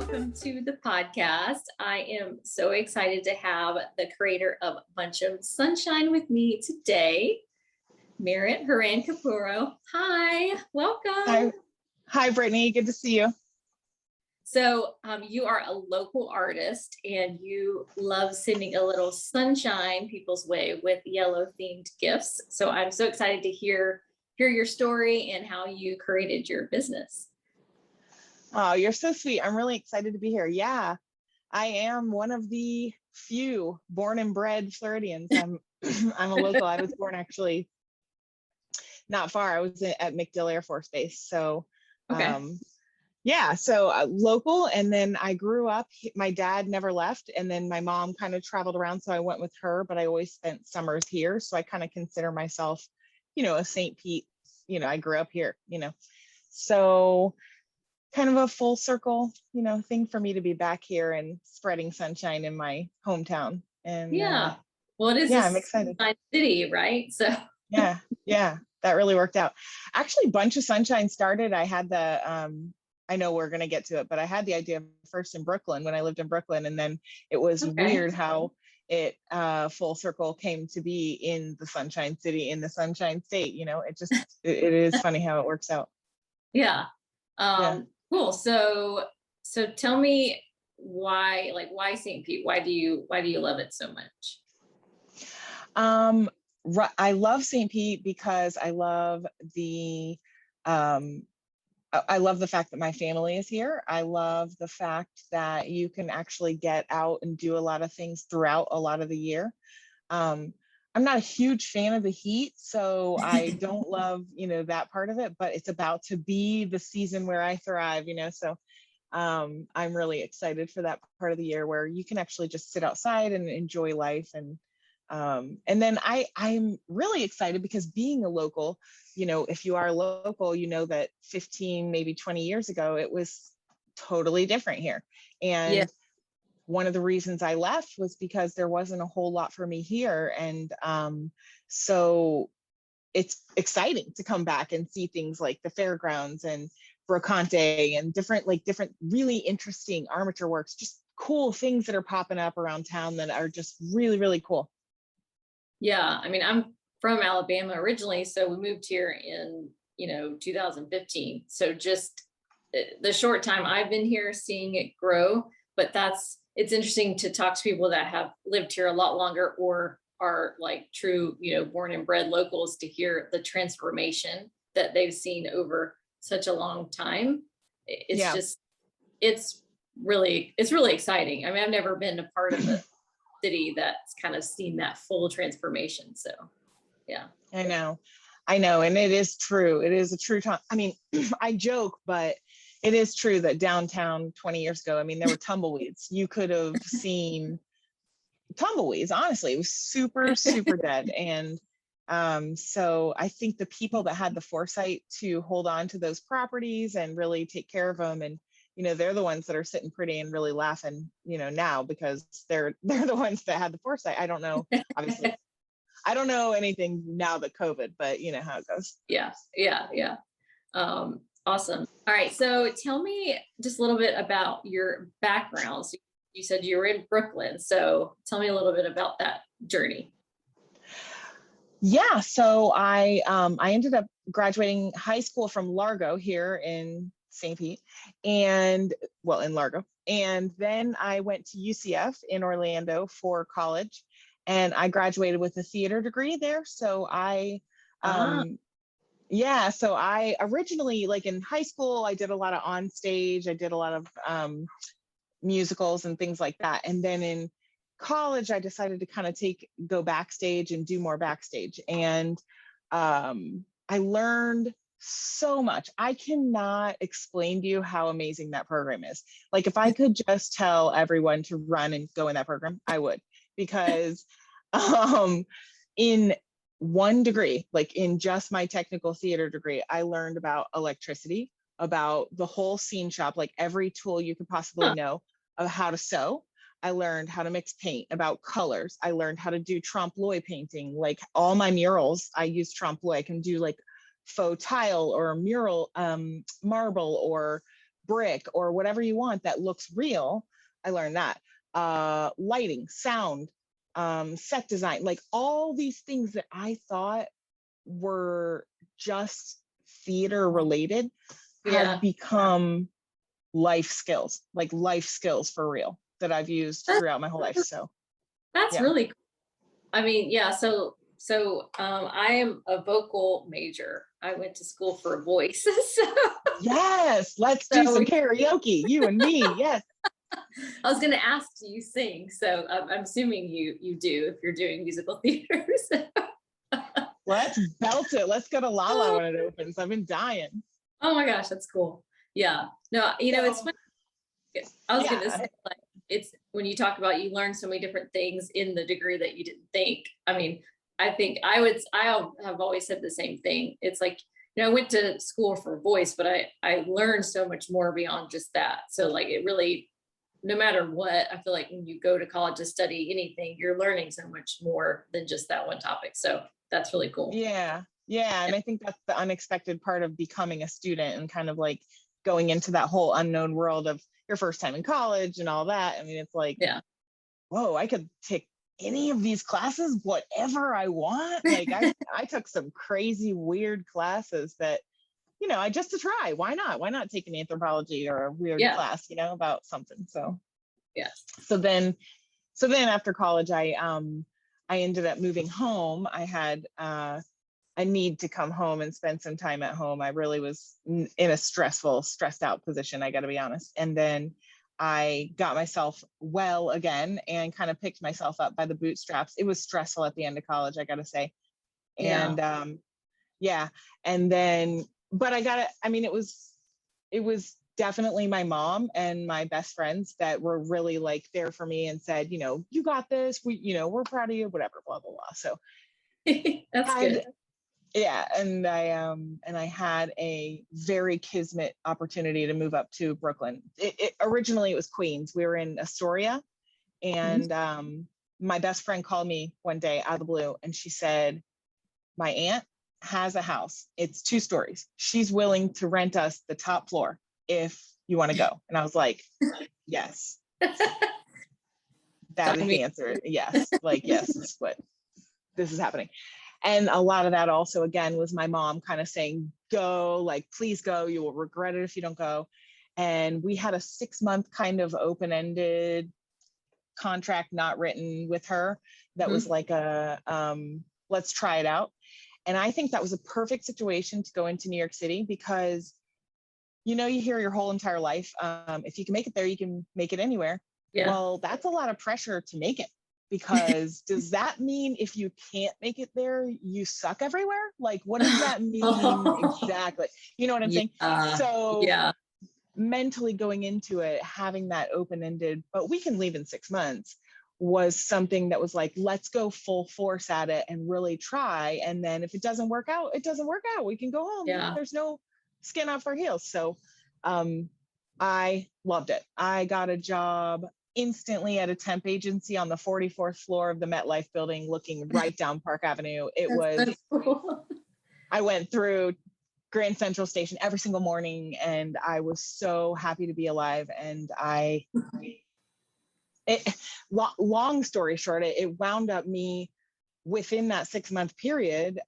welcome to the podcast. I am so excited to have the creator of Bunch of Sunshine with me today, Merritt Horan Capurro. Hi, welcome. Hi, Brittany. Good to see you. So you are a local artist and you love sending a little sunshine people's way with yellow themed gifts. So I'm so excited to hear your story and how you created your business. Oh, you're so sweet. I'm really excited to be here. Yeah, I am one of the few born and bred Floridians. I'm a local. I was born actually not far. I was at MacDill Air Force Base. So Okay. yeah, so local. And then I grew up, my dad never left. And then my mom kind of traveled around. So I went with her, but I always spent summers here. So I kind of consider myself, a St. Pete, I grew up here, so kind of a full circle, thing for me to be back here and spreading sunshine in my hometown. And Yeah. Well, it is yeah, I'm excited. City, right? So yeah, that really worked out. Actually, Bunch of Sunshine started. I had I know we're gonna get to it, but I had the idea first in Brooklyn when I lived in Brooklyn, and then it was weird how it full circle came to be in the Sunshine City, in the Sunshine State. It is funny how it works out. Yeah. Yeah. Cool. So tell me why St. Pete? Why do you love it so much? I love St. Pete because I love I love the fact that my family is here. I love the fact that you can actually get out and do a lot of things throughout a lot of the year. I'm not a huge fan of the heat, so I don't love, that part of it, but it's about to be the season where I thrive, so I'm really excited for that part of the year where you can actually just sit outside and enjoy life. And then I'm really excited because being a local, if you are local, that 15, maybe 20 years ago, it was totally different here. And one of the reasons I left was because there wasn't a whole lot for me here. And so it's exciting to come back and see things like the fairgrounds and Brocante and different really interesting armature works, just cool things that are popping up around town that are just really, really cool. Yeah. I mean, I'm from Alabama originally, so we moved here in, 2015. So just the short time I've been here, seeing it grow, but it's interesting to talk to people that have lived here a lot longer or are like true, born and bred locals to hear the transformation that they've seen over such a long time. It's really exciting. I mean, I've never been a part of a city that's kind of seen that full transformation. So yeah. I know. And it is true. It is a true time. I mean, I joke, but it is true that downtown 20 years ago, I mean, there were tumbleweeds. You could have seen tumbleweeds. Honestly, it was super, super dead. And so I think the people that had the foresight to hold on to those properties and really take care of them, and they're the ones that are sitting pretty and really laughing, now, because they're the ones that had the foresight. I don't know, obviously. I don't know anything now but COVID, but you know how it goes. Yeah. Awesome. All right. So tell me just a little bit about your background. So you said you were in Brooklyn. So tell me a little bit about that journey. Yeah. So I ended up graduating high school from Largo here in St. Pete in Largo. And then I went to UCF in Orlando for college, and I graduated with a theater degree there. So so I originally, like in high school, I did a lot of on stage. I did a lot of musicals and things like that. And then in college, I decided to kind of go backstage and do more backstage. And I learned so much. I cannot explain to you how amazing that program is. Like, if I could just tell everyone to run and go in that program, I would, because in one degree, like in just my technical theater degree, I learned about electricity, about the whole scene shop, like every tool you could possibly know, of how to sew. I learned how to mix paint, about colors. I learned how to do trompe l'oeil painting. Like all my murals, I use trompe l'oeil. I can do like faux tile or mural, marble or brick or whatever you want that looks real. I learned that. Lighting, sound, set design, like all these things that I thought were just theater related have Yeah. become life skills for real that I've used That's, throughout my whole life. So that's yeah. really cool. I mean, yeah, I am a vocal major. I went to school for voice. Yes, let's do So some karaoke, you and me. Yes. I was going to ask, do you sing? So I'm assuming you do if you're doing musical theater. Let's belt it. Let's go to Lala Oh, when it opens. I've been dying. oh my gosh, that's cool. Yeah. No, it's So funny. I was going to yeah. say, like, it's when you talk about you learn so many different things in the degree that you didn't think. I mean, I think I have always said the same thing. It's like, I went to school for voice, but I learned so much more beyond just that. So like, it really, no matter what, I feel like when you go to college to study anything, you're learning so much more than just that one topic. So that's really cool. Yeah. Yeah. And I think that's the unexpected part of becoming a student and kind of like going into that whole unknown world of your first time in college and all that. I mean, it's like, Yeah. whoa, I could take any of these classes, whatever I want. Like I took some crazy, weird classes that, I just to try. Why not? Why not take an anthropology or a weird Yeah. class, about something? So Yeah. so then so then after college, I ended up moving home. I had a need to come home and spend some time at home. I really was in a stressed out position, I got to be honest. And then I got myself well again and kind of picked myself up by the bootstraps. It was stressful at the end of college, I got to say. Yeah. And yeah, and then, but I mean, it was definitely my mom and my best friends that were really like there for me and said, you got this. We're proud of you, whatever, blah, blah, blah. So That's had good. yeah, and I had a very kismet opportunity to move up to Brooklyn. Originally it was Queens. We were in Astoria, Mhm. and my best friend called me one day out of the blue, and she said, "My aunt has a house. It's 2 stories. She's willing to rent us the top floor if you want to go." And I was like, "Yes, that is Sign me. the answer. Yes, like yes, this is happening." And a lot of that also, again, was my mom kind of saying, go, like, please go. You will regret it if you don't go. And we had a 6-month kind of open-ended contract, not written, with her that was Mhm. like let's try it out. And I think that was a perfect situation to go into New York City because, you hear your whole entire life, if you can make it there, you can make it anywhere. Yeah. Well, that's a lot of pressure to make it, because does that mean if you can't make it there, you suck everywhere? Like, what does that mean exactly? You know what I'm saying? Yeah. So Yeah. mentally going into it, having that open-ended, but we can leave in 6 months, was something that was like, let's go full force at it and really try. And then if it doesn't work out, it doesn't work out. We can go home. Yeah. There's no skin off our heels. So I loved it. I got a job instantly at a temp agency on the 44th floor of the MetLife building, looking right down Park Avenue. It was, That's so cool. I went through Grand Central Station every single morning, and I was so happy to be alive. And long story short, it wound up me within that 6-month period,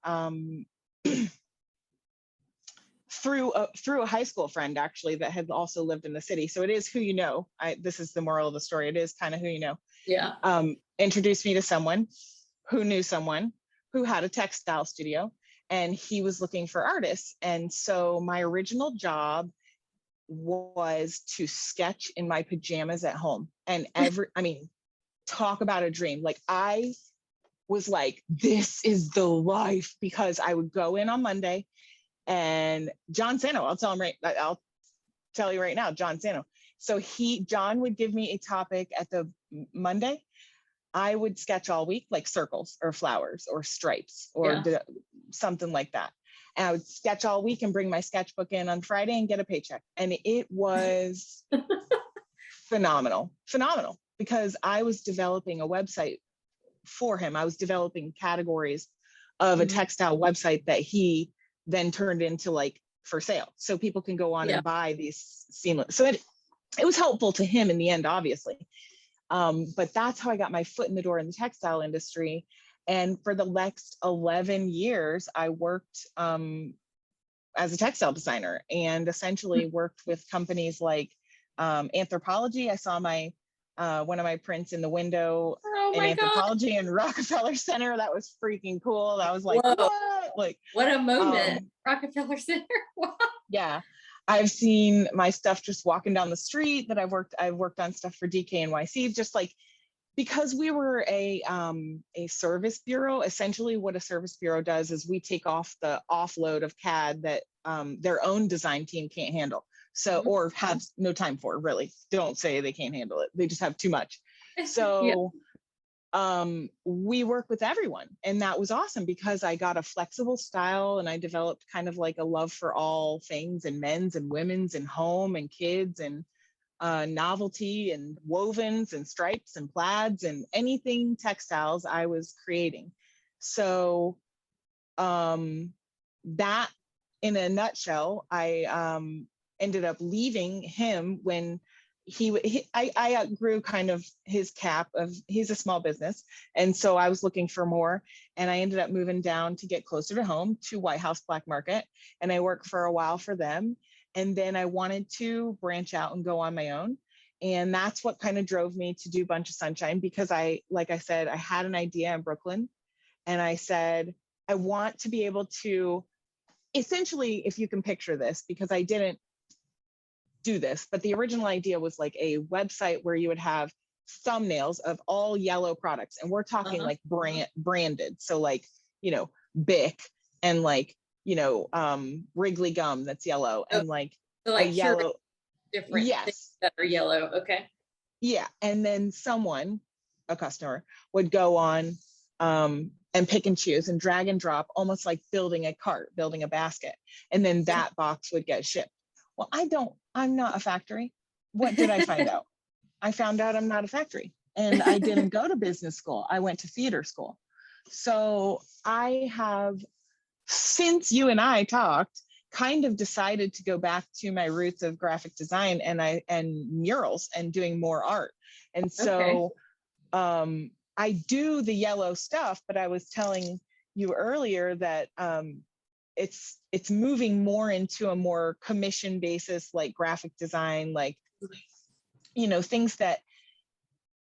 through a high school friend actually that had also lived in the city. So it is who you know. This is the moral of the story. It is kind of who you know. Yeah. Introduced me to someone who knew someone who had a textile studio, and he was looking for artists. And so my original job was to sketch in my pajamas at home. And I mean, talk about a dream. Like, I was like, this is the life, because I would go in on Monday, and John Sano, I'll tell you right now, John Sano. So John would give me a topic at the Monday. I would sketch all week, like circles or flowers or stripes or Yeah. something like that. And I would sketch all week and bring my sketchbook in on Friday and get a paycheck. And it was phenomenal, because I was developing a website for him. I was developing categories of a Mhm. textile website that he then turned into like for sale. So people can go on Yeah. and buy these seamless. So it was helpful to him in the end, obviously. But that's how I got my foot in the door in the textile industry. And for the next 11 years, I worked as a textile designer and essentially worked with companies like Anthropologie. I saw my one of my prints in the window Oh in my God. Anthropologie in Rockefeller Center. That was freaking cool. That was like, Whoa. what? Like, What a moment. Rockefeller Center. Wow. yeah. I've seen my stuff just walking down the street that I've worked on stuff for DKNYC, just like, because we were a service bureau. Essentially what a service bureau does is we take off the offload of CAD that their own design team can't handle. So, or have no time for, really. Don't say they can't handle it. They just have too much. Yeah. So we work with everyone, and that was awesome because I got a flexible style and I developed kind of like a love for all things, and men's and women's and home and kids and novelty and wovens and stripes and plaids and anything textiles I was creating. So that in a nutshell, I ended up leaving him when I outgrew kind of his cap of, he's a small business. And so I was looking for more, and I ended up moving down to get closer to home to White House Black Market. And I worked for a while for them. And then I wanted to branch out and go on my own. And that's what kind of drove me to do Bunch of Sunshine, because like I said, I had an idea in Brooklyn, and I said, I want to be able to, essentially, if you can picture this, because I didn't do this, but the original idea was like a website where you would have thumbnails of all yellow products. And we're talking like branded. So like, Bic and like, Wrigley gum that's yellow, and like So a like yellow. different Yes. things that are yellow. Okay. Yeah. And then a customer would go on and pick and choose and drag and drop, almost like building a cart, building a basket. And then that box would get shipped. Well, I'm not a factory. What did I find out? I found out I'm not a factory, and I didn't go to business school. I went to theater school. So I have, since you and I talked, kind of decided to go back to my roots of graphic design and murals and doing more art. And so I do the yellow stuff, but I was telling you earlier that it's moving more into a more commission basis, like graphic design, like, things that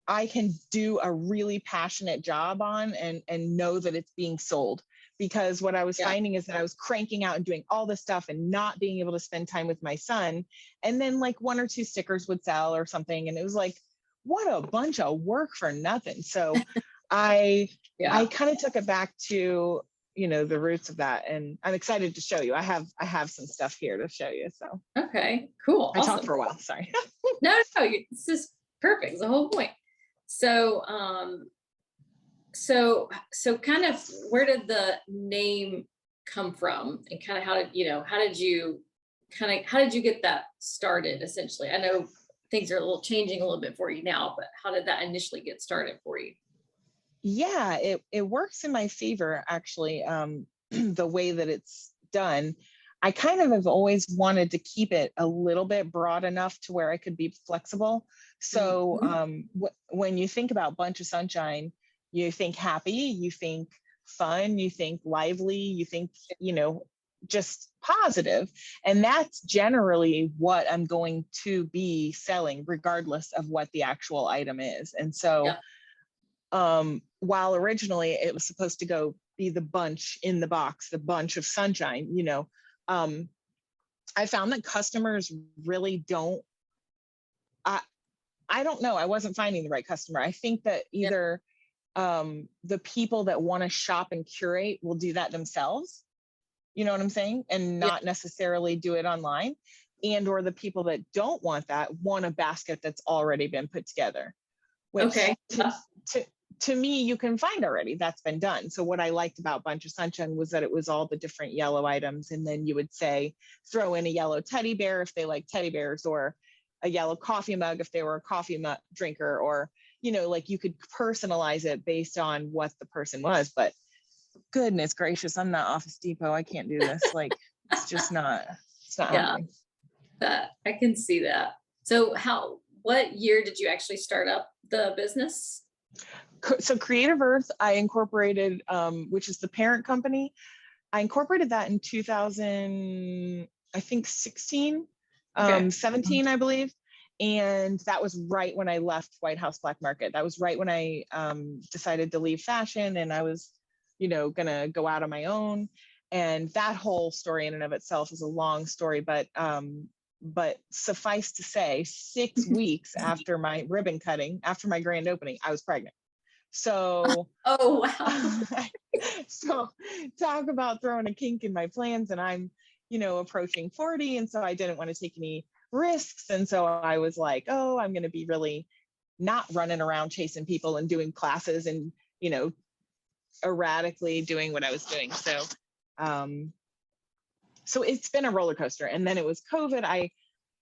I can do a really passionate job on and know that it's being sold. Because what I was finding is that I was cranking out and doing all this stuff and not being able to spend time with my son. And then like 1 or 2 stickers would sell or something. And it was like, what a bunch of work for nothing. So I kind of took it back to, the roots of that. And I'm excited to show you. I have some stuff here to show you. So Okay, cool. I talked for a while. Sorry. No, this is perfect. It's the whole point. So, so kind of where did the name come from, and kind of how did you get that started? Essentially, I know things are changing a little bit for you now, but how did that initially get started for you? Yeah, it works in my favor, actually. The way that it's done, I kind of have always wanted to keep it a little bit broad enough to where I could be flexible. So when you think about Bunch of Sunshine, you think happy, you think fun, you think lively, you think, just positive. And that's generally what I'm going to be selling, regardless of what the actual item is. And so while originally it was supposed to be the bunch in the box, the bunch of sunshine, I found that customers really don't, I don't know, I wasn't finding the right customer. I think that either the people that want to shop and curate will do that themselves, you know what I'm saying? And not necessarily do it online. Or the people that don't want that want a basket that's already been put together, which to me, you can find already. That's been done. So what I liked about Bunch of Sunshine was that it was all the different yellow items. And then you would say, throw in a yellow teddy bear if they like teddy bears, or a yellow coffee mug if they were a coffee drinker, or, like you could personalize it based on what the person was. But goodness gracious, I'm not Office Depot. I can't do this. Like, it's just not. It's not Yeah, happening. that I can see that. So what year did you actually start up the business? So Creative Earth, I incorporated, which is the parent company. I incorporated that in 2000, I think 16, Okay. 17, I believe. And that was right when I left White House Black Market. That was right when I decided to leave fashion, and I was, gonna go out on my own. And that whole story in and of itself is a long story, but suffice to say, 6 weeks after my ribbon cutting, after my grand opening, I was pregnant. So Oh, wow. so talk about throwing a kink in my plans, and I'm approaching 40, and so I didn't want to take any risks, and so I was like, oh, I'm going to be really not running around chasing people and doing classes and erratically doing what I was doing. So it's been a roller coaster. And then it was COVID.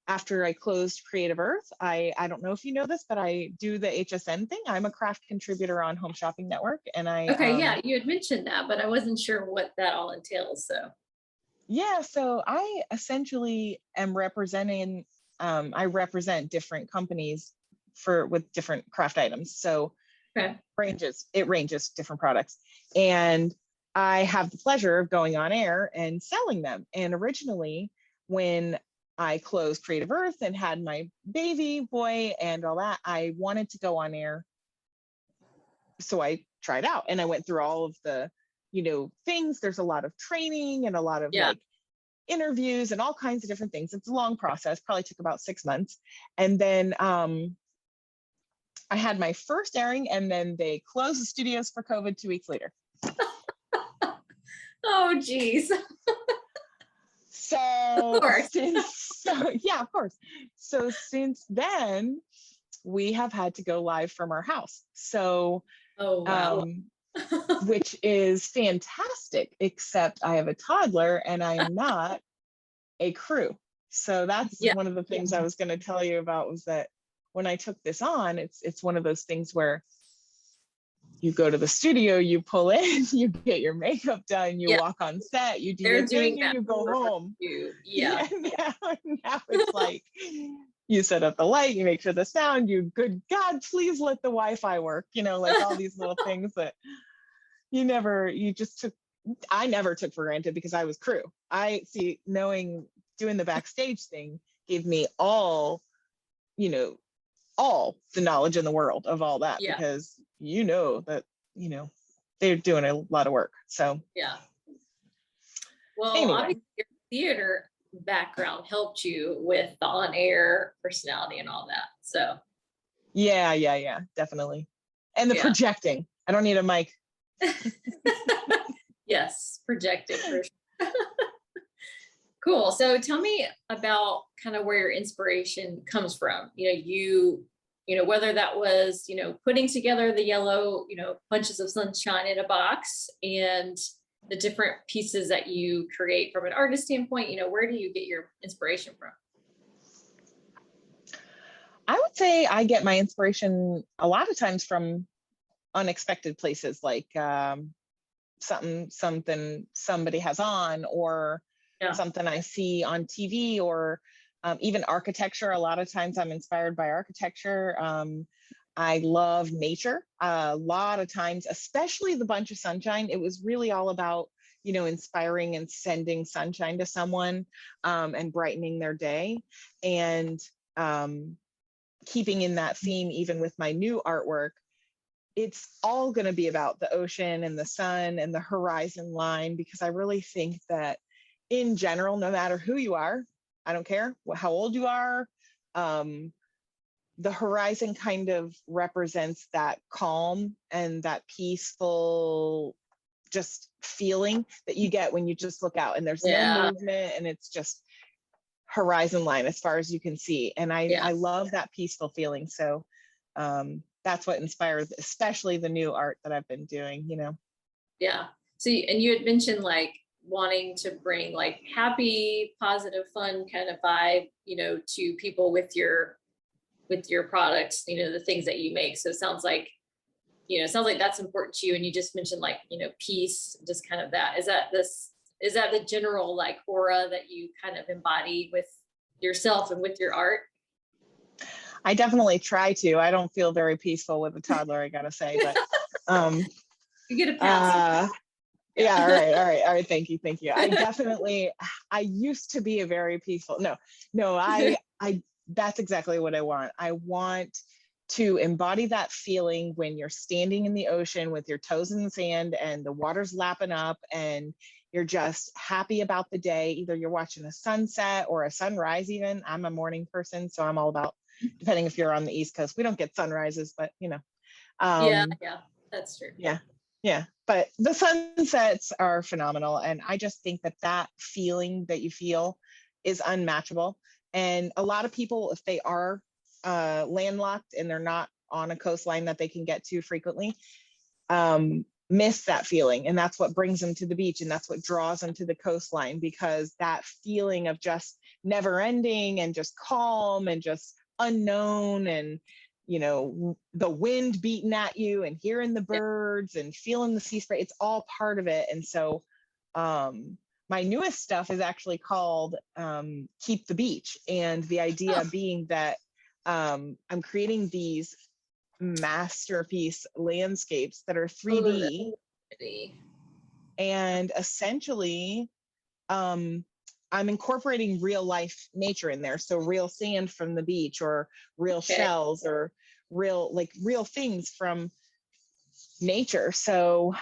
After I closed Creative Earth, I don't know if you know this, but I do the HSN thing. I'm a craft contributor on Home Shopping Network, and Okay, yeah, you had mentioned that, but I wasn't sure what that all entails. So so I essentially am representing. I represent different companies with different craft items. So okay. it ranges different products, and I have the pleasure of going on air and selling them. And originally, when I closed Creative Earth and had my baby boy and all that, I wanted to go on air. So I tried out, and I went through all of the, things. There's a lot of training and a lot of Yeah. interviews and all kinds of different things. It's a long process, probably took about 6 months. And then I had my first airing, and then they closed the studios for COVID 2 weeks later. Oh, geez. So, Of course. yeah, of course. So since then, we have had to go live from our house. So, Oh, wow. which is fantastic, except I have a toddler and I am not a crew. So that's Yeah. one of the things I was going to tell you about, was that when I took this on, it's one of those things where you go to the studio, you pull in, you get your makeup done, you Yeah. walk on set, you do They're your doing thing, and that you go for home. you. Yeah. Yeah, now it's like you set up the light, you make sure the sound, good God, please let the Wi-Fi work, like all these little things that I never took for granted, because I was crew. Doing the backstage thing gave me you know, all the knowledge in the world of all that, Yeah. because that, they're doing a lot of work. So Yeah. Well, anyway, obviously your theater background helped you with the on-air personality and all that. So yeah, definitely. And the yeah. projecting. I don't need a mic. Yes, projecting for sure. Cool. So tell me about kind of where your inspiration comes from. Whether that was, putting together the yellow, bunches of sunshine in a box, and the different pieces that you create from an artist standpoint, where do you get your inspiration from? I would say I get my inspiration a lot of times from unexpected places, like something somebody has on, or Yeah. something I see on TV, or even architecture. A lot of times I'm inspired by architecture. I love nature. A lot of times, especially the bunch of sunshine, it was really all about, inspiring and sending sunshine to someone, and brightening their day. And keeping in that theme, even with my new artwork, it's all going to be about the ocean and the sun and the horizon line, because I really think that in general, no matter who you are, I don't care how old you are, the horizon kind of represents that calm and that peaceful just feeling that you get when you just look out and there's no movement, and it's just horizon line as far as you can see. And I love that peaceful feeling. So that's what inspires, especially the new art that I've been doing, Yeah. So, and you had mentioned like wanting to bring like happy, positive, fun kind of vibe, to people with your products, the things that you make. So it sounds like that's important to you. And you just mentioned like, peace, just kind of that. Is is that the general like aura that you kind of embody with yourself and with your art? I definitely try to. I don't feel very peaceful with a toddler, I gotta say, but You get a pass. yeah, all right. Thank you. I definitely, I used to be a very peaceful, no, that's exactly what I want. I want to embody that feeling when you're standing in the ocean with your toes in the sand and the water's lapping up and you're just happy about the day. Either you're watching a sunset or a sunrise even. I'm a morning person, so I'm all about, depending if you're on the East Coast, we don't get sunrises, but Yeah, yeah, that's true. yeah, but the sunsets are phenomenal. And I just think that that feeling that you feel is unmatchable. And a lot of people, if they are landlocked and they're not on a coastline that they can get to frequently, miss that feeling. And that's what brings them to the beach. And that's what draws them to the coastline, because that feeling of just never ending and just calm and just unknown, and the wind beating at you and hearing the birds and feeling the sea spray, it's all part of it. And so my newest stuff is actually called Keep the Beach. And the idea being that I'm creating these masterpiece landscapes that are 3D. And essentially, I'm incorporating real life nature in there. So real sand from the beach, or real shells, or real things from nature. So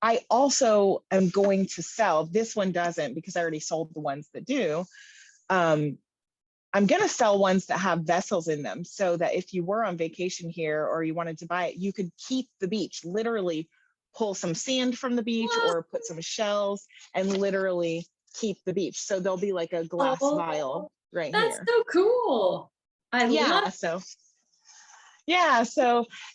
I also am going to sell, this one doesn't because I already sold the ones that do. I'm going to sell ones that have vessels in them, so that if you were on vacation here or you wanted to buy it, you could keep the beach, literally pull some sand from the beach or put some shells and literally keep the beach. So there'll be like a glass vial right that's here. so cool. I love so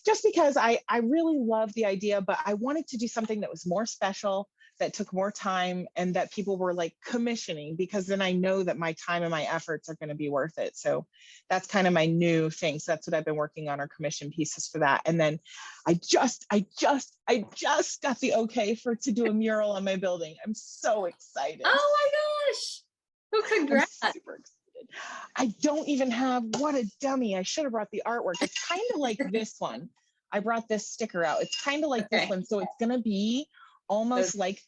just because I really love the idea, but I wanted to do something that was more special, that took more time, and that people were like commissioning, because then I know that my time and my efforts are going to be worth it. So that's kind of my new thing. So that's what I've been working on, our commission pieces for that. And then I just got the okay to do a mural on my building. I'm so excited. Oh my gosh. Oh, congrats. I'm super excited. I don't even have, what a dummy. I should have brought the artwork. It's kind of like this one. I brought this sticker out. It's kind of like this one. So it's going to be almost like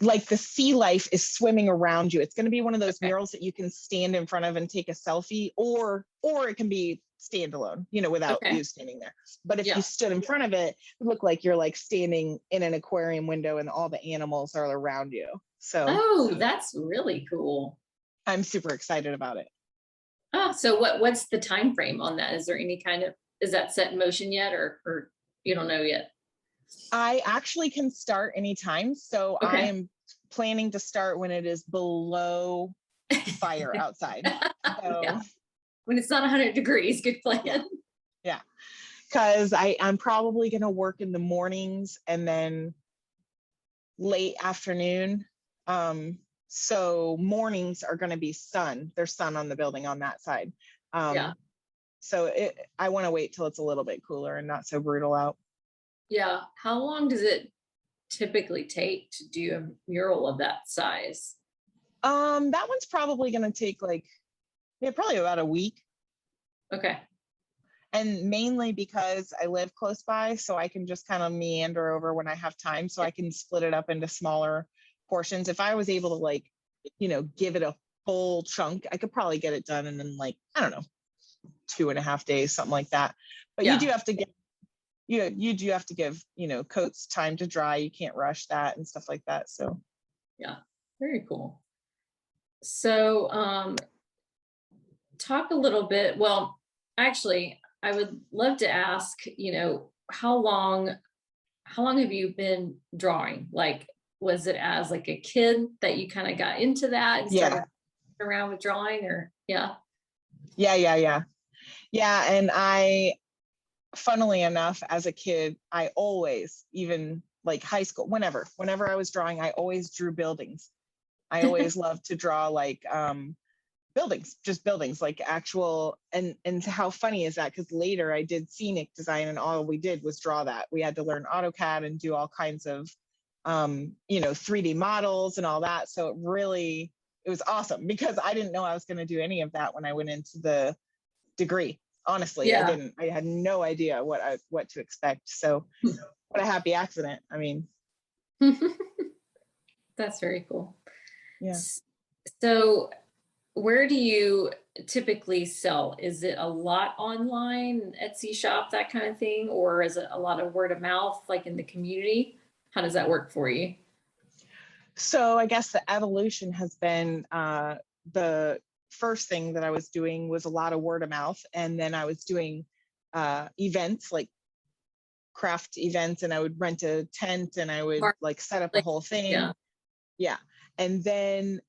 like the sea life is swimming around you. It's going to be one of those murals that you can stand in front of and take a selfie, or it can be standalone, without you standing there. But if you stood in front of it, it would look like you're like standing in an aquarium window and all the animals are around you. So that's really cool. I'm super excited about it. So what's the time frame on that? Is there any kind of, is that set in motion yet, or you don't know yet? I actually can start anytime. So I am planning to start when it is below fire outside. So, when it's not 100 degrees, good plan. Yeah. Because I'm probably going to work in the mornings and then late afternoon. So mornings are going to be sun. There's sun on the building on that side. So I want to wait till it's a little bit cooler and not so brutal out. Yeah. How long does it typically take to do a mural of that size? That one's probably going to take probably about a week. Okay. And mainly because I live close by, so I can just kind of meander over when I have time. So I can split it up into smaller portions. If I was able to give it a full chunk, I could probably get it done in I don't know, 2.5 days, something like that. But you do have to get, you do have to give, coats time to dry. You can't rush that and stuff like that. So yeah, very cool. So talk a little bit, well, actually, I would love to ask, how long have you been drawing? Like, was it as like a kid that you kind of got into that and started around with drawing, or Yeah. And funnily enough, as a kid, I always, even like high school, whenever I was drawing, I always drew buildings. I always loved to draw buildings, just buildings, like actual, and how funny is that? Because later I did scenic design and all we did was draw that. We had to learn AutoCAD and do all kinds of, 3D models and all that. So it was awesome because I didn't know I was going to do any of that when I went into the degree. Honestly, Yeah. I had no idea what to expect. So what a happy accident. I mean, That's very cool. yeah. So where do you typically sell? Is it a lot online, Etsy shop, that kind of thing? Or is it a lot of word of mouth, like in the community? How does that work for you? So I guess the evolution has been the first thing that I was doing was a lot of word of mouth. And then I was doing events, like craft events, and I would rent a tent and I would like set up a Like, whole thing. yeah. Yeah. And then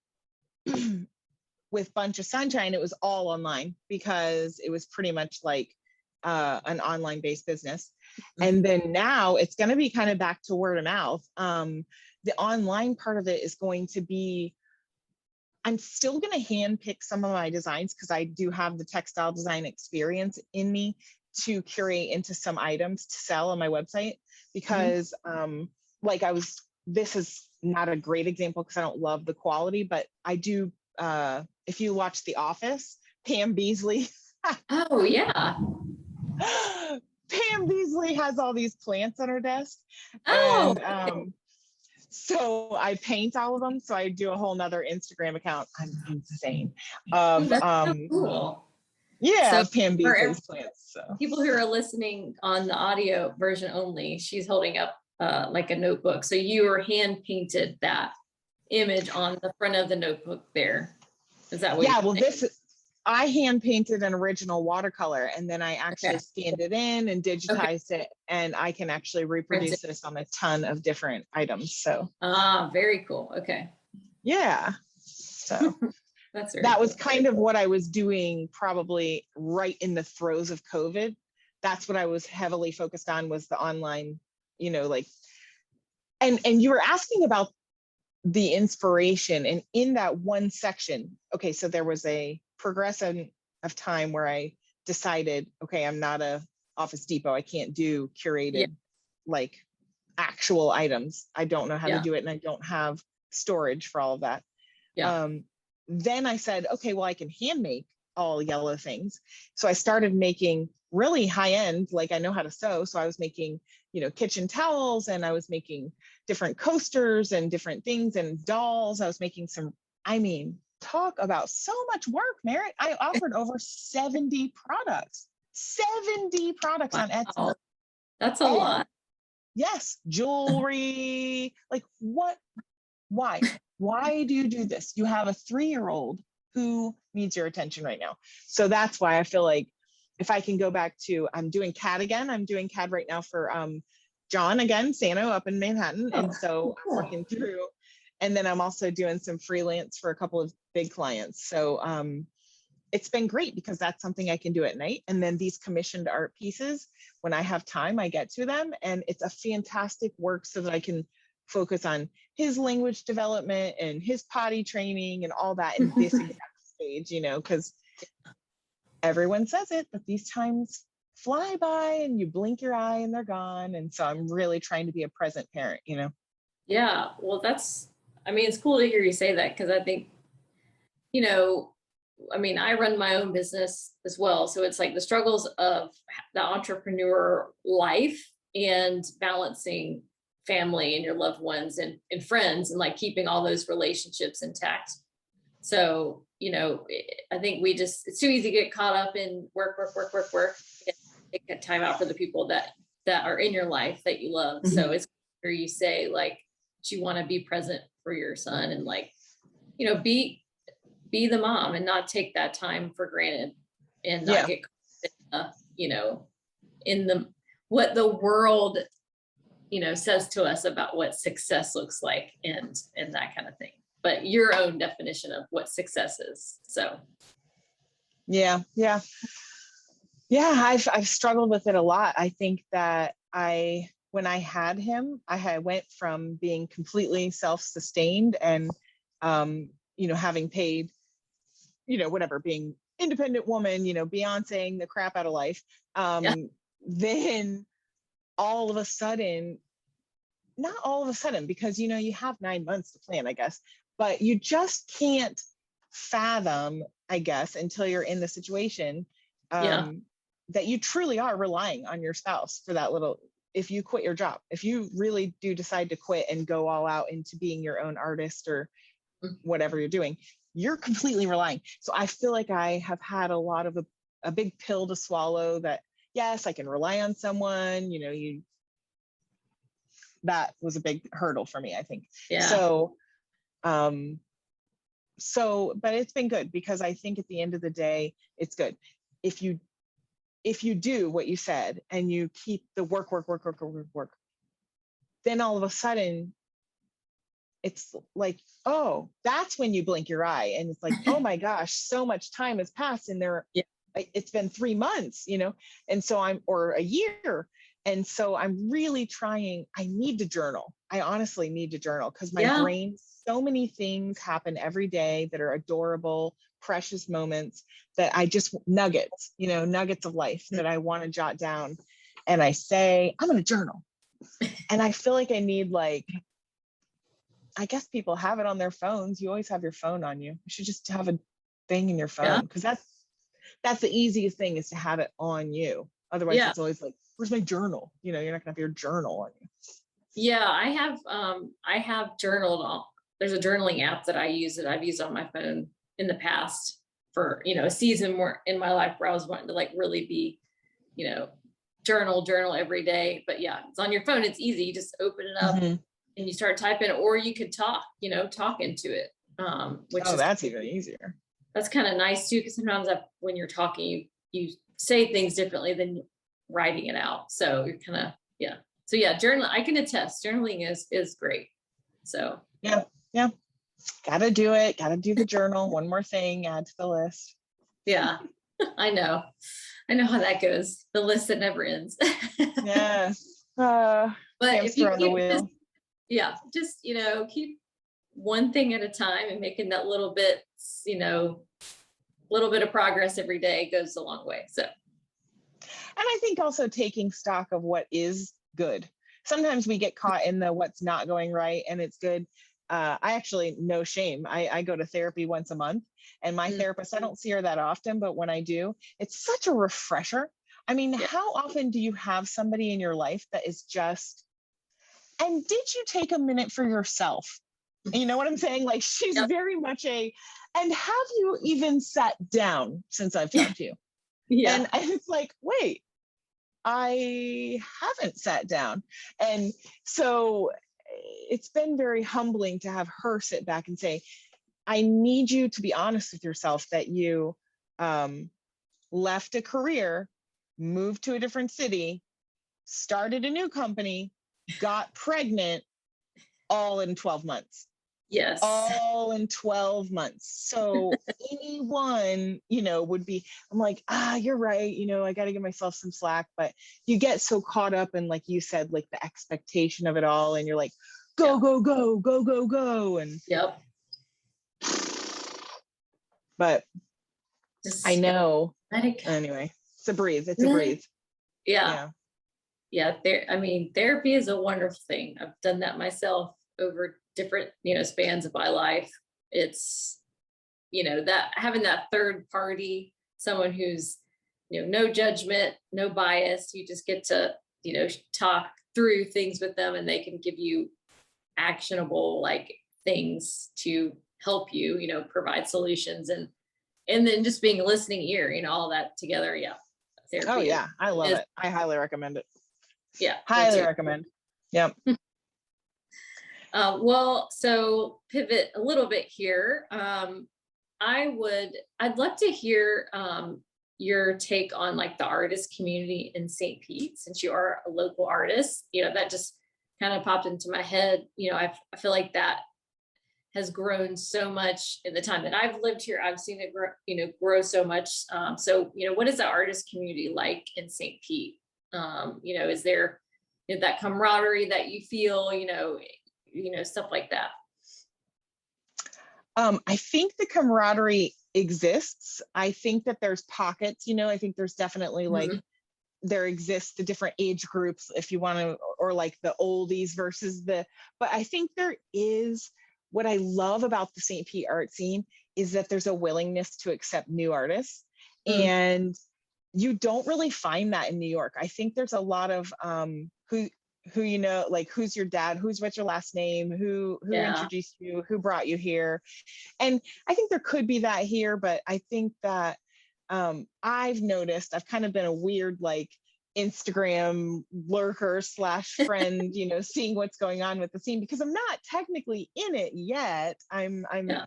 with Bunch of Sunshine, it was all online because it was pretty much like an online based business. And then now it's going to be kind of back to word of mouth. The online part of it is going to be, I'm still going to hand pick some of my designs because I do have the textile design experience in me to curate into some items to sell on my website because like this is not a great example because I don't love the quality, but I do, if you watch The Office, Pam Beasley. Oh, yeah. Pam Beasley has all these plants on her desk. Oh, And so I paint all of them. So I do a whole nother Instagram account. I'm insane. Of that's so cool. yeah, So of Pam for Beasley's plants. So people who are listening on the audio version only, she's holding up like a notebook. So you were hand painted that image on the front of the notebook there. Is that what yeah, you're well, saying? I hand painted an original watercolor and then I Okay. actually scanned it in and Okay. digitized it, and I can actually Print reproduce it. this on a ton of different items. So Ah, very cool. Okay. yeah. So That's very that was cool. kind of what I was doing probably right in the throes of COVID. That's what I was heavily focused on, was the online, like, and you were asking about the inspiration, and in that one section, okay, so there was a progression of time where I decided, okay, I'm not a Office Depot. I can't do Yeah. curated like actual items. I don't know how to Yeah. do it, and I don't have storage for all of that. Yeah. Then I said, okay, well, I can hand make all yellow things. So I started making really high end, like I know how to sew. So I was making, kitchen towels, and I was making different coasters and different things and dolls. I was making talk about so much work, Merritt. I offered over 70 products, 70 products on Etsy. Wow. That's a And lot. yes, jewelry, like what? Why? Why do you do this? You have a 3-year-old who needs your attention right now. So that's why I feel like if I can go back to, I'm doing CAD again. I'm doing CAD right now for John again, Sano up in Manhattan. And so I'm working through, and then I'm also doing some freelance for a couple of big clients. So it's been great because that's something I can do at night. And then these commissioned art pieces, when I have time, I get to them, and it's a fantastic work so that I can focus on his language development and his potty training and all that in this exact stage, because everyone says it, but these times fly by and you blink your eye and they're gone. And so I'm really trying to be a present parent. Yeah. Well, it's cool to hear you say that because I think, I run my own business as well. So it's like the struggles of the entrepreneur life and balancing family and your loved ones and friends and like keeping all those relationships intact. So, I think it's too easy to get caught up in work, work, work, work, work. Take that time out for the people that are in your life that you love. Mm-hmm. So it's where you say like, you want to be present for your son and like, be the mom and not take that time for granted and not get caught in the what the world says to us about what success looks like and that kind of thing, but your own definition of what success is. So yeah I've struggled with it a lot. I think that when I had him, I went from being completely self-sustained and having paid whatever, being independent woman, Beyonceing the crap out of life, Yeah. then all of a sudden, not all of a sudden, because, you have 9 months to plan, I guess, but you just can't fathom, I guess, until you're in the situation, Yeah. that you truly are relying on your spouse for that little, if you quit your job, if you really do decide to quit and go all out into being your own artist or whatever you're doing, you're completely relying. So I feel like I have had a lot of a big pill to swallow that, yes, I can rely on someone, that was a big hurdle for me, I think. Yeah. So, but it's been good, because I think at the end of the day, it's good. If you do what you said and you keep the work, then all of a sudden it's like, oh, that's when you blink your eye and it's like, oh my gosh, so much time has passed, and Yeah. it's been 3 months, and so or a year. And so I'm really trying, I need to journal. I honestly need to journal, because my Yeah. brain, so many things happen every day that are adorable, precious moments that I just, nuggets of life that I want to jot down. And I say, I'm going to journal. And I feel like I need, I guess people have it on their phones. You always have your phone on you. You should just have a thing in your Yeah. phone, because that's the easiest thing, is to have it on you. Otherwise, Yeah. it's always like, where's my journal? You're not gonna have your journal on you. Yeah. I have journaled there's a journaling app that I use that I've used on my phone in the past for, a season more in my life where I was wanting to like really be, you know, journal every day. But yeah, it's on your phone. It's easy. You just open it up Mm-hmm. and you start typing, or you could talk into it. Which Oh, is, that's even easier. that's kind of nice too. Cause sometimes when you're talking, you say things differently than writing it out. So you're kind of, yeah. So yeah, journal, I can attest journaling is great. So Yeah, yeah. Gotta do it. Gotta do the journal. One more thing, add to the list. yeah, I know. I know how that goes. The list that never ends. Yes. But if Hamster you on the keep just, wheel. yeah, just, keep one thing at a time and making that little bit, little bit of progress every day goes a long way. So, And I think also taking stock of what is good. Sometimes we get caught in the what's not going right and it's good. I actually, no shame. I go to therapy once a month, and my therapist, I don't see her that often, but when I do, it's such a refresher. I mean, yeah, how often do you have somebody in your life that is just, and did you take a minute for yourself? You know what I'm saying? Like, she's yep, very much and have you even sat down since I've talked to you? yeah, And it's like, wait, I haven't sat down. And so it's been very humbling to have her sit back and say, I need you to be honest with yourself that you left a career, moved to a different city, started a new company, got pregnant, all in 12 months. yes, All in 12 months. So anyone, would be, I'm like, you're right. I got to give myself some slack. But you get so caught up in, like you said, like the expectation of it all. And you're like, go, yep, go, go, go, go, go. And, yep. but I Just know, let it anyway, it's a breathe. It's a go. breathe. Yeah, Yeah. yeah. I mean, therapy is a wonderful thing. I've done that myself over different, spans of my life. It's, that having that third party, someone who's, no judgment, no bias, you just get to, talk through things with them, and they can give you actionable like things to help you, provide solutions, and then just being a listening ear, all that together. Yeah. Oh, Therapy yeah. I love is it. I highly recommend it. yeah, me Highly too. recommend. Yep. Well, so pivot a little bit here. I'd love to hear your take on like the artist community in St. Pete, since you are a local artist. That just kind of popped into my head. I feel like that has grown so much in the time that I've lived here. I've seen it grow, grow so much. So, what is the artist community like in St. Pete? Is there that camaraderie that you feel, stuff like that? I think the camaraderie exists. I think that there's pockets, I think there's definitely like, Mhm. there exists the different age groups, if you want to, or like the oldies versus but I think there is, what I love about the St. Pete art scene is that there's a willingness to accept new artists. Mm. And you don't really find that in New York. I think there's a lot of who like who's your dad, what's your last name, who Yeah. introduced you, who brought you here. And I think there could be that here, but I think that I've noticed, I've kind of been a weird like Instagram lurker slash friend, seeing what's going on with the scene, because I'm not technically in it yet. I'm Yeah.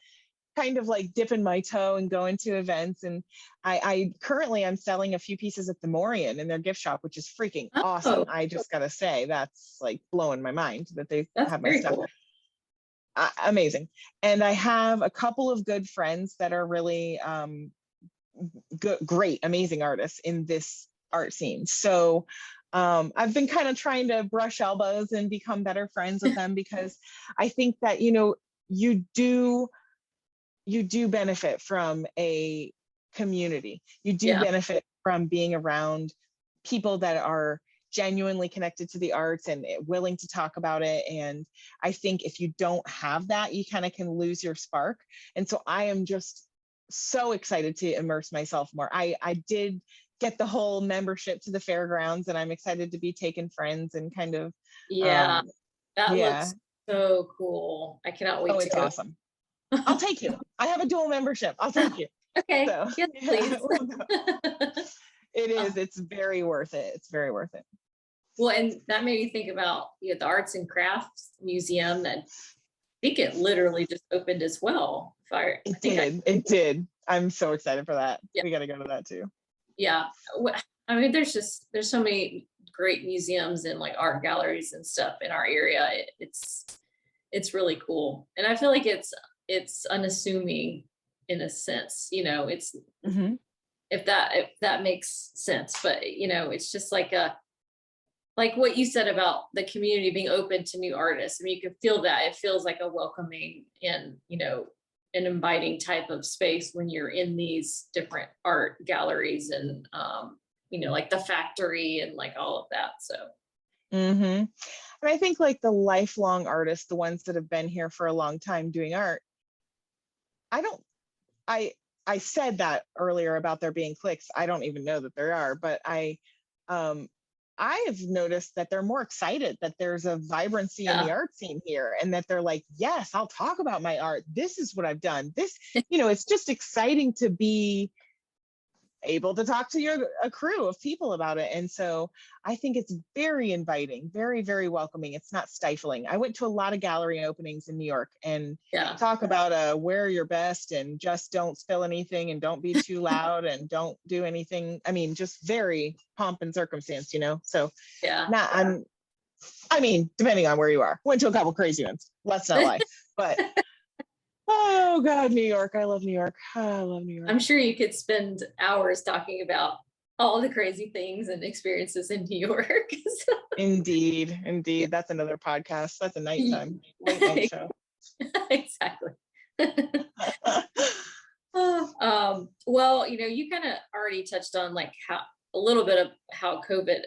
kind of like dipping my toe and going to events. And I currently I'm selling a few pieces at the Morian in their gift shop, which is freaking awesome. Oh, I just gotta say, that's like blowing my mind that they that's have my very stuff. cool. Amazing. And I have a couple of good friends that are really great, amazing artists in this art scene. So I've been kind of trying to brush elbows and become better friends with them, because I think that, you do benefit from a community. You do Yeah. benefit from being around people that are genuinely connected to the arts and willing to talk about it. And I think if you don't have that, you kind of can lose your spark. And so I am just so excited to immerse myself more. I did get the whole membership to the fairgrounds, and I'm excited to be taking friends and kind of, Yeah. um, That yeah. looks so cool. I cannot Oh, wait to it's go. awesome. I'll take you. I have a dual membership. I'll take you. Okay. So Yes, yeah, please. we'll go. It Oh, is. It's very worth it. It's very worth it. well, and that made me think about the Arts and Crafts Museum that I think it literally just opened as well. If I It think I did. It did. I'm so excited for that. yeah, We got to go to that too. yeah. I mean, there's so many great museums and like art galleries and stuff in our area. It's really cool, and I feel like it's unassuming in a sense. It's Hmm. if that makes sense, but it's just like what you said about the community being open to new artists. I mean, you can feel that. It feels like a welcoming and, an inviting type of space when you're in these different art galleries and, like the factory and like all of that. So, Hmm. And I think like the lifelong artists, the ones that have been here for a long time doing art, I don't, I, I said that earlier about there being cliques. I don't even know that there are, but um, I have noticed that they're more excited that there's a vibrancy in the yeah, art scene here, and that they're like, yes, I'll talk about my art. This is what I've done. It's just exciting to be able to talk to a crew of people about it. And so I think it's very inviting, very, very welcoming. It's not stifling. I went to a lot of gallery openings in New York, and yeah, talk about wear your best and just don't spill anything and don't be too loud and don't do anything. I mean, just very pomp and circumstance. So yeah. not, I mean, depending on where you are. Went to a couple crazy ones. Let's not lie. But oh God, New York. I love New York. Oh, I love New York. I'm sure you could spend hours talking about all the crazy things and experiences in New York. So, Indeed, yeah. indeed. That's another podcast. That's a nighttime, late night show. Exactly. Well, you kind of already touched on like how a little bit of how COVID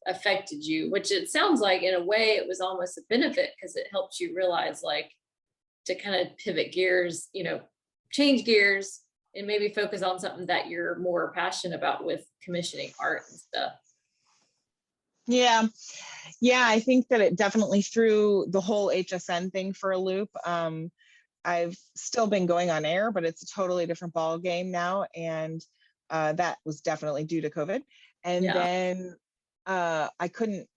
affected you, which it sounds like in a way it was almost a benefit because it helped you realize like to kind of pivot gears, change gears and maybe focus on something that you're more passionate about with commissioning art and stuff. Yeah. Yeah. I think that it definitely threw the whole HSN thing for a loop. I've still been going on air, but it's a totally different ball game now. And that was definitely due to COVID. And Yeah. then I couldn't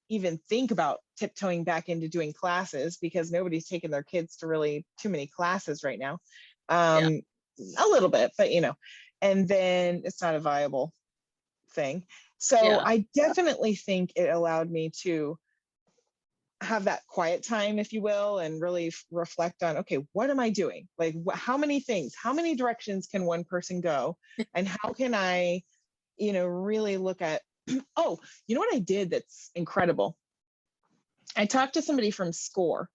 even think about tiptoeing back into doing classes, because nobody's taking their kids to really too many classes right now. Yeah. A little bit, but and then it's not a viable thing. So Yeah. I definitely think it allowed me to have that quiet time, if you will, and really reflect on, okay, what am I doing? Like, how many things, how many directions can one person go? And how can I, really look at, oh, you know what I did that's incredible? I talked to somebody from SCORE.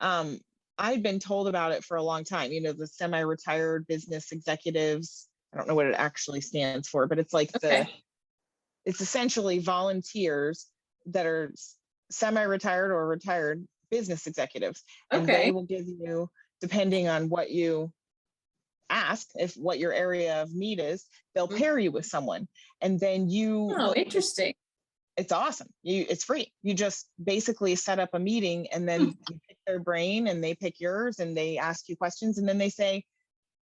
Um, I'd been told about it for a long time, you know, the semi-retired business executives. I don't know what it actually stands for, but it's like Okay. it's essentially volunteers that are semi-retired or retired business executives. And they Okay. will give you, depending on what you ask, if what your area of need is, they'll Mhm. pair you with someone. And then you Oh, just, interesting. it's awesome. It's free. You just basically set up a meeting and Hmm. then you pick their brain and they pick yours and they ask you questions. And then they say,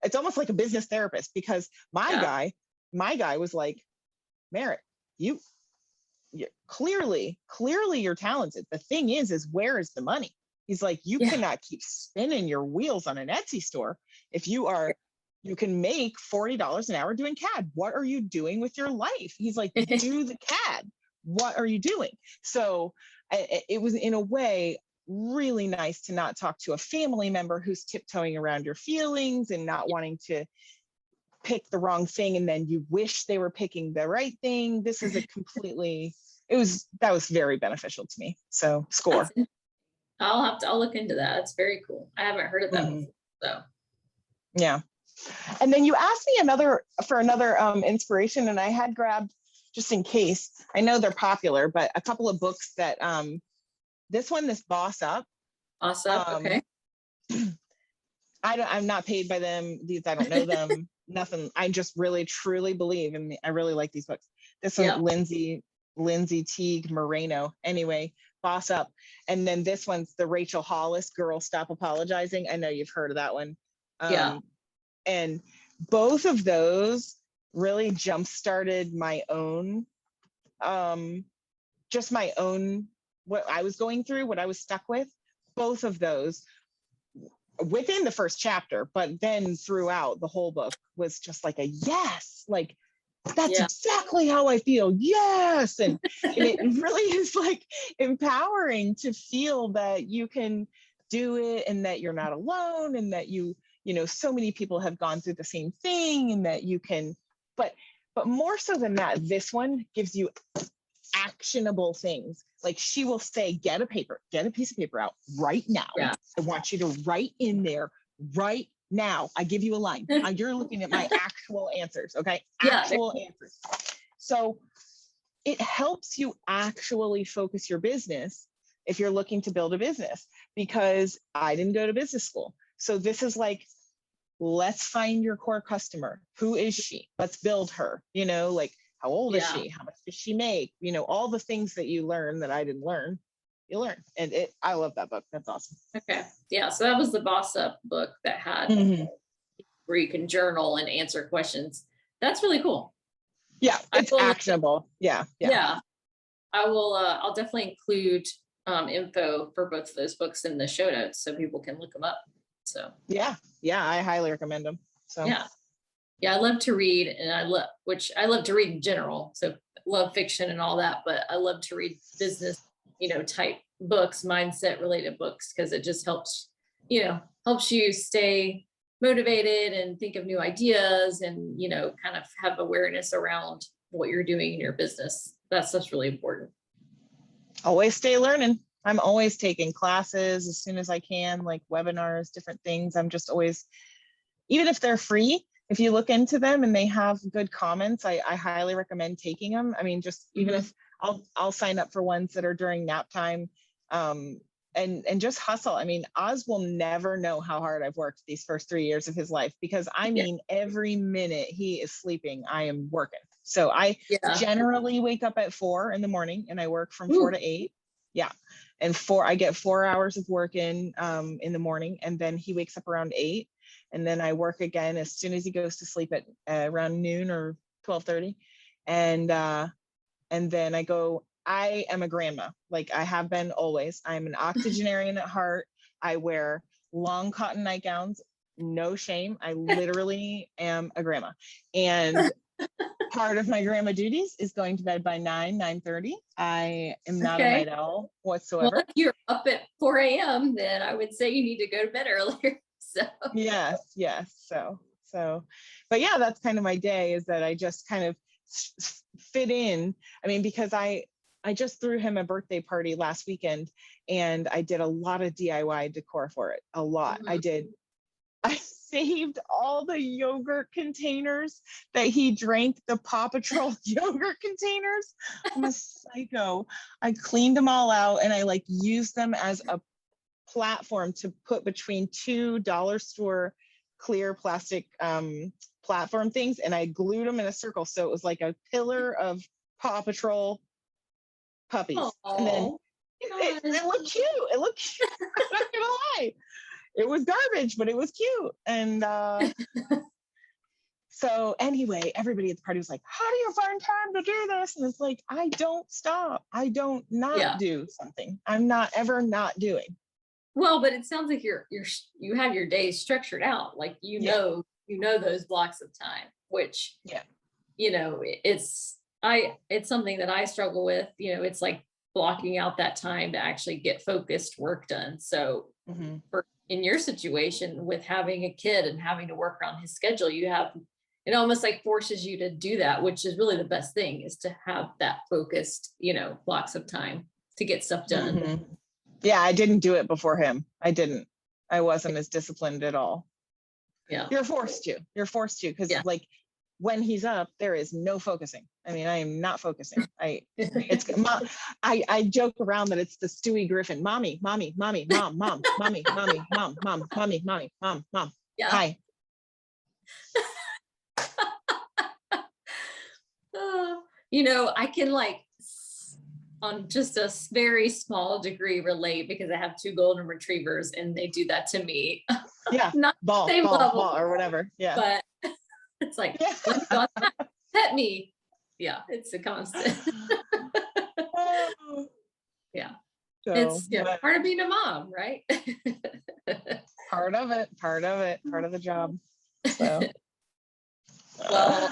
it's almost like a business therapist, because Yeah. my guy was like, Merritt, you, clearly you're talented. The thing is where is the money? He's like, you Yeah. cannot keep spinning your wheels on an Etsy store if you can make $40 an hour doing CAD. What are you doing with your life? He's like, do the CAD. What are you doing? So it was, in a way, really nice to not talk to a family member who's tiptoeing around your feelings and not wanting to pick the wrong thing, and then you wish they were picking the right thing. This is a completely, that was very beneficial to me. So That's, score. I'll look into that. It's very cool. I haven't heard of that Mhm. before. So Yeah. And then you asked me another inspiration, and I had grabbed, just in case, I know they're popular, but a couple of books that this Boss Up. awesome. um Okay. I'm not paid by them. These, I don't know them, nothing. I just really truly believe, and I really like these books. This one, Yeah. Lindsay Teague Moreno. Anyway, Boss Up. And then this one's the Rachel Hollis, Girl Stop Apologizing. I know you've heard of that one. Yeah. And both of those really jump started my own, just my own, what I was going through, what I was stuck with. Both of those within the first chapter, but then throughout the whole book was just like a yes, like that's Yeah. exactly how I feel. Yes. And it really is like empowering to feel that you can do it, and that you're not alone, and that you know, so many people have gone through the same thing, and that you can, but more so than that, this one gives you actionable things. Like, she will say, get a piece of paper out right now. Yeah. I want you to write in there right now. I give you a line. You're looking at my actual answers, okay? Yeah. Actual answers. So it helps you actually focus your business if you're looking to build a business, because I didn't go to business school. So this is like, let's find your core customer. Who is she? Let's build her. You know, like, how old is Yeah. she? How much does she make? You know, all the things that you learn that I didn't learn, you learn. And I love that book. That's awesome. Okay. Yeah. So that was the Boss Up book that had Mm-hmm. where you can journal and answer questions. That's really cool. Yeah, I it's will. actionable. Yeah, yeah, Yeah. I will. I'll definitely include info for both of those books in the show notes so people can look them up. So yeah, yeah. I highly recommend them. So yeah. Yeah, I love to read, and I love to read in general. So love fiction and all that, but I love to read business, type books, mindset related books, because it just helps you stay motivated and think of new ideas, and kind of have awareness around what you're doing in your business. That stuff's really important. always stay learning. I'm always taking classes as soon as I can, like webinars, different things. I'm just always, even if they're free, if you look into them and they have good comments, I highly recommend taking them. I mean, just even Mhm. if I'll sign up for ones that are during nap time, and just hustle. I mean, Oz will never know how hard I've worked these first 3 years of his life, because I Yeah. mean, every minute he is sleeping, I am working. So I Yeah. generally wake up at 4 in the morning and I work from 4 Ooh. to 8. Yeah. And I get 4 hours of work in the morning, and then he wakes up around 8, and then I work again as soon as he goes to sleep at around noon or 12:30, and then I am a grandma, like I have been always. I'm an octogenarian at heart. I wear long cotton nightgowns, no shame. I literally am a grandma, and part of my grandma duties is going to bed by 9:30. I am not a Okay. night owl Well, whatsoever. if you're up at 4 a.m., then I would say you need to go to bed earlier. So Yes. So, but yeah, that's kind of my day, is that I just kind of fit in. I mean, because I just threw him a birthday party last weekend, and I did a lot of DIY decor for it. A lot. I saved all the yogurt containers that he drank, the Paw Patrol yogurt containers. I'm a psycho. I cleaned them all out, and I like used them as a platform to put between two dollar store clear plastic platform things, and I glued them in a circle. So it was like a pillar of Paw Patrol puppies. And then it looked cute. It looked cute. I'm not gonna lie. It was garbage, but it was cute. And so anyway, everybody at the party was like, how do you find time to do this? And it's like, I don't stop. I don't not do something. I'm not ever not doing. Well, but it sounds like you have your days structured out. Like, you know those blocks of time, which, you know, it's something that I struggle with. You know, it's like blocking out that time to actually get focused work done. So in your situation with having a kid and having to work around his schedule, it almost like forces you to do that, which is really the best thing, is to have that focused, you know, blocks of time to get stuff done. Yeah, I didn't do it before him. I wasn't as disciplined at all. Yeah. You're forced to because like when he's up, there is no focusing. I mean, I am not focusing. I joke around that it's the Stewie Griffin, mommy, mom, mommy, mommy, mom. Yeah. Hi. You know, I can on just a very small degree relate, because I have 2 golden retrievers and they do that to me. Yeah. Not ball or whatever. Yeah. But it's like, let's go outside, pet me. Yeah. It's a constant. Yeah. So, it's part of being a mom, right? part of the job. So. Well,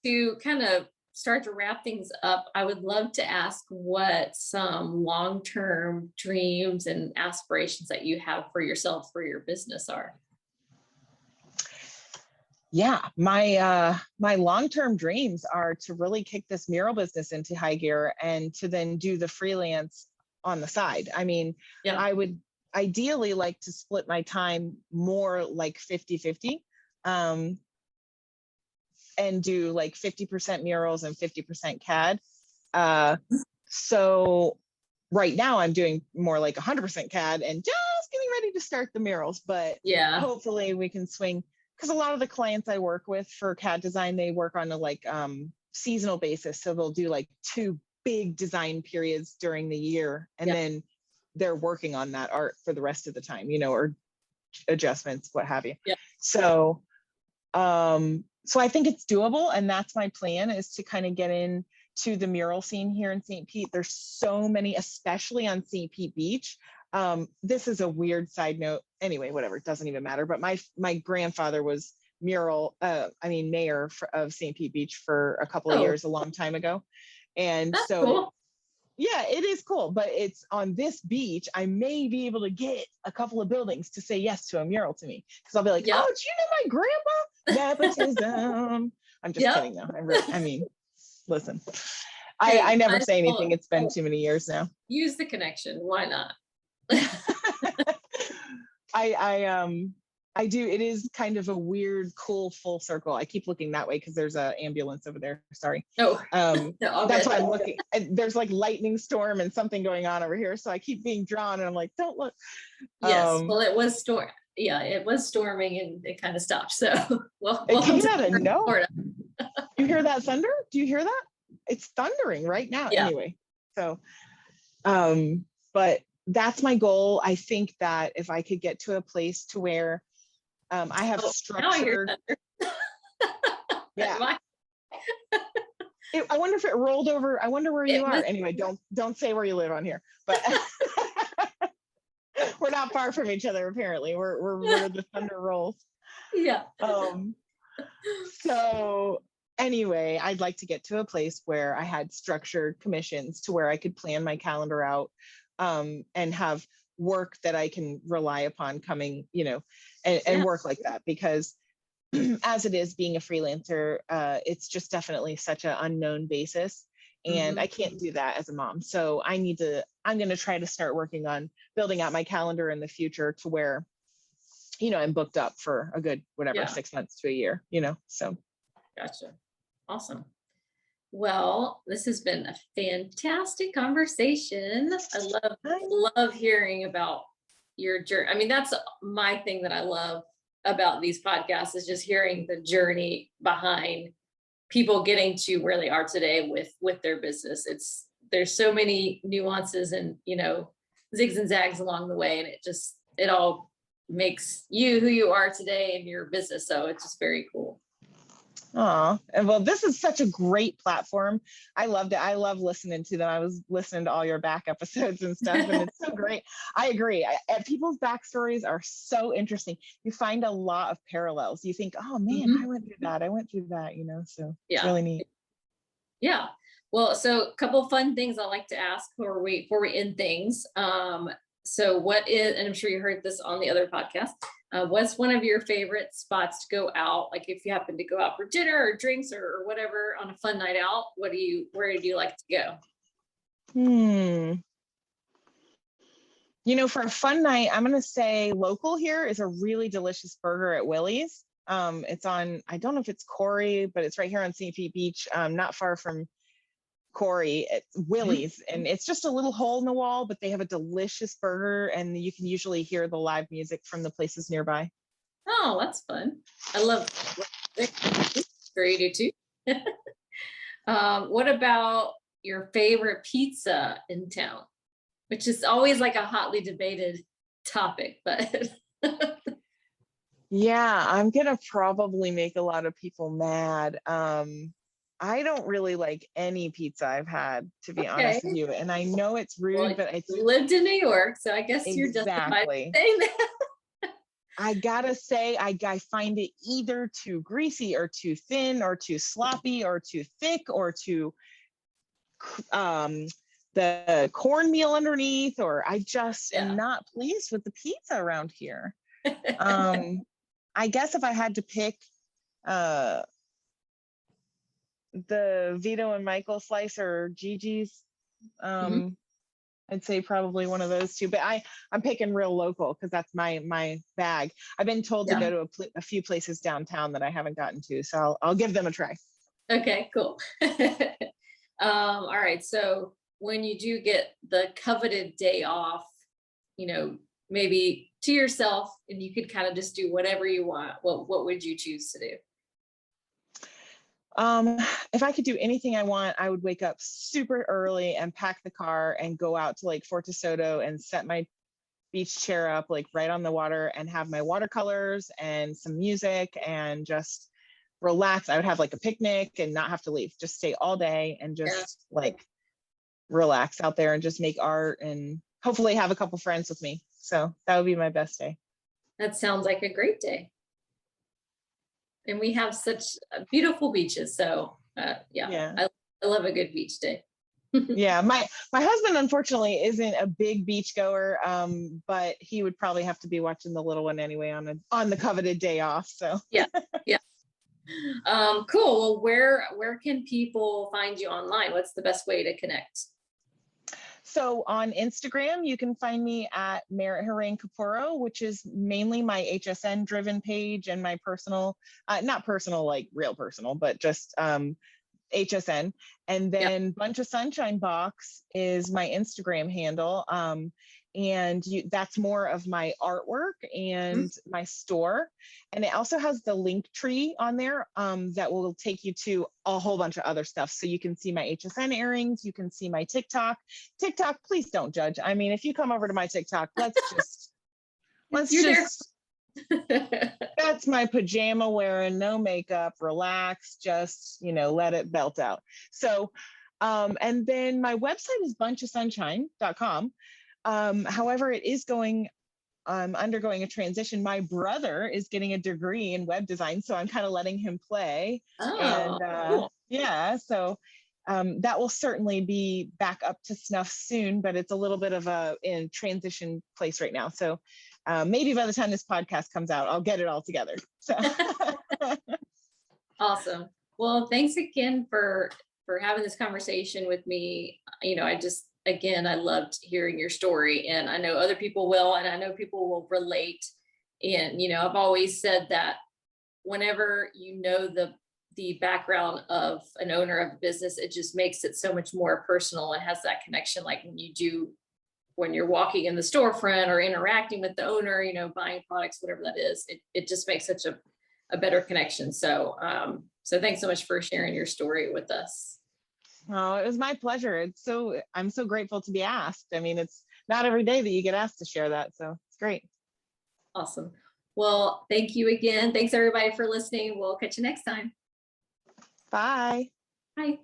to kind of start to wrap things up, I would love to ask what some long-term dreams and aspirations that you have for yourself, for your business are. Yeah, my long-term dreams are to really kick this mural business into high gear and to then do the freelance on the side. I mean, I would ideally like to split my time more like 50-50. And do like 50% murals and 50% CAD. So right now I'm doing more like 100% CAD and just getting ready to start the murals, but hopefully we can swing, because a lot of the clients I work with for CAD design, they work on a seasonal basis. So they'll do like 2 big design periods during the year, and then they're working on that art for the rest of the time, you know, or adjustments, what have you. So I think it's doable, and that's my plan, is to kind of get into the mural scene here in St. Pete. There's so many, especially on St. Pete Beach. This is a weird side note. Anyway, whatever, it doesn't even matter. But my grandfather was mayor of St. Pete Beach for a couple of years, a long time ago. And that's so cool. Yeah, it is cool, but it's on this beach. I may be able to get a couple of buildings to say yes to a mural to me, because I'll be like, oh, do you know my grandpa? Nepotism. I'm just kidding though. I mean, listen, I never say anything. It's been too many years now. Use the connection. Why not? I do. It is kind of a weird, cool, full circle. I keep looking that way because there's an ambulance over there. Sorry. Oh, that's why I'm looking. There's like lightning storm and something going on over here. So I keep being drawn, and I'm like, don't look. Yes. Well, it was storm. Yeah, it was storming, and it kind of stopped. So, well, it came out of nowhere. You hear that thunder? Do you hear that? It's thundering right now. Yeah. Anyway, so, but that's my goal. I think that if I could get to a place to where I have structured. Yeah. I wonder if it rolled over. I wonder where you are. Anyway, don't say where you live on here, but we're not far from each other. Apparently, we're where the thunder rolls. Yeah. So anyway, I'd like to get to a place where I had structured commissions to where I could plan my calendar out, and have work that I can rely upon coming, you know, and work like that, because as it is being a freelancer, it's just definitely such an unknown basis. And I can't do that as a mom. So I'm going to try to start working on building out my calendar in the future to where, I'm booked up for a good, whatever, Yeah. 6 months to a year, so. Gotcha. Awesome. Well, this has been a fantastic conversation. I love hearing about your journey. I mean, that's my thing that I love about these podcasts is just hearing the journey behind people getting to where they are today with their business. There's so many nuances and, zigs and zags along the way, and it all makes you who you are today in your business. So it's just very cool. Oh, well, this is such a great platform. I loved it. I love listening to them. I was listening to all your back episodes and stuff, and it's so great. I agree. People's backstories are so interesting. You find a lot of parallels. You think, oh man, I went through that. So it's really neat. Yeah. Well, so a couple fun things I like to ask before we end things. So what is, and I'm sure you heard this on the other podcast, what's one of your favorite spots to go out? Like if you happen to go out for dinner or drinks or whatever on a fun night out, where do you like to go? For a fun night, I'm going to say local here is a really delicious burger at Willie's. It's on, I don't know if it's Corey, but it's right here on St. Pete Beach, not far from Corey at Willie's, and it's just a little hole in the wall, but they have a delicious burger, and you can usually hear the live music from the places nearby. Oh, that's fun. I love it. Sure you do too. What about your favorite pizza in town? Which is always like a hotly debated topic, but yeah, I'm gonna probably make a lot of people mad. I don't really like any pizza I've had, to be honest with you. And I know it's rude, but I lived in New York, so I guess you're justified saying that. I gotta say, I find it either too greasy or too thin or too sloppy or too thick or too the cornmeal underneath, or I just am not pleased with the pizza around here. I guess if I had to pick the Vito and Michael slice or Gigi's, I'd say probably one of those two, but I'm picking real local because that's my bag. I've been told to go to a few places downtown that I haven't gotten to, so I'll give them a try. Okay, cool. All right, so when you do get the coveted day off, maybe to yourself, and you could kind of just do whatever you want, what would you choose to do? If I could do anything I want, I would wake up super early and pack the car and go out to Lake Fort DeSoto and set my beach chair up like right on the water and have my watercolors and some music and just relax. I would have like a picnic and not have to leave, just stay all day and just like relax out there and just make art and hopefully have a couple friends with me. So that would be my best day. That sounds like a great day. And we have such beautiful beaches. So I love a good beach day. Yeah, my husband unfortunately isn't a big beach goer, but he would probably have to be watching the little one anyway on the coveted day off. So yeah. Cool. Well, where can people find you online? What's the best way to connect? So on Instagram, you can find me at Merritt Horan Capurro, which is mainly my HSN driven page and my personal, not personal, like real personal, but just HSN. And then Bunch of Sunshine Box is my Instagram handle. And that's more of my artwork and my store. And it also has the link tree on there that will take you to a whole bunch of other stuff. So you can see my HSN earrings, you can see my TikTok. Please don't judge. I mean, if you come over to my TikTok, let's just that's my pajama wearing, no makeup, relax, just, let it belt out. So, and then my website is bunchofsunshine.com. However, it is undergoing a transition. My brother is getting a degree in web design, so I'm kind of letting him play. Cool. So that will certainly be back up to snuff soon, but it's a little bit of in transition place right now. So maybe by the time this podcast comes out, I'll get it all together. So awesome. Well, thanks again for having this conversation with me. I just, again, I loved hearing your story, and I know other people will, and I know people will relate. And, I've always said that whenever the background of an owner of a business, it just makes it so much more personal and has that connection. Like when you're walking in the storefront or interacting with the owner, buying products, whatever that is, it just makes such a better connection. So, so thanks so much for sharing your story with us. Oh, it was my pleasure. I'm so grateful to be asked. I mean, it's not every day that you get asked to share that. So it's great. Awesome. Well, thank you again. Thanks everybody for listening. We'll catch you next time. Bye. Bye.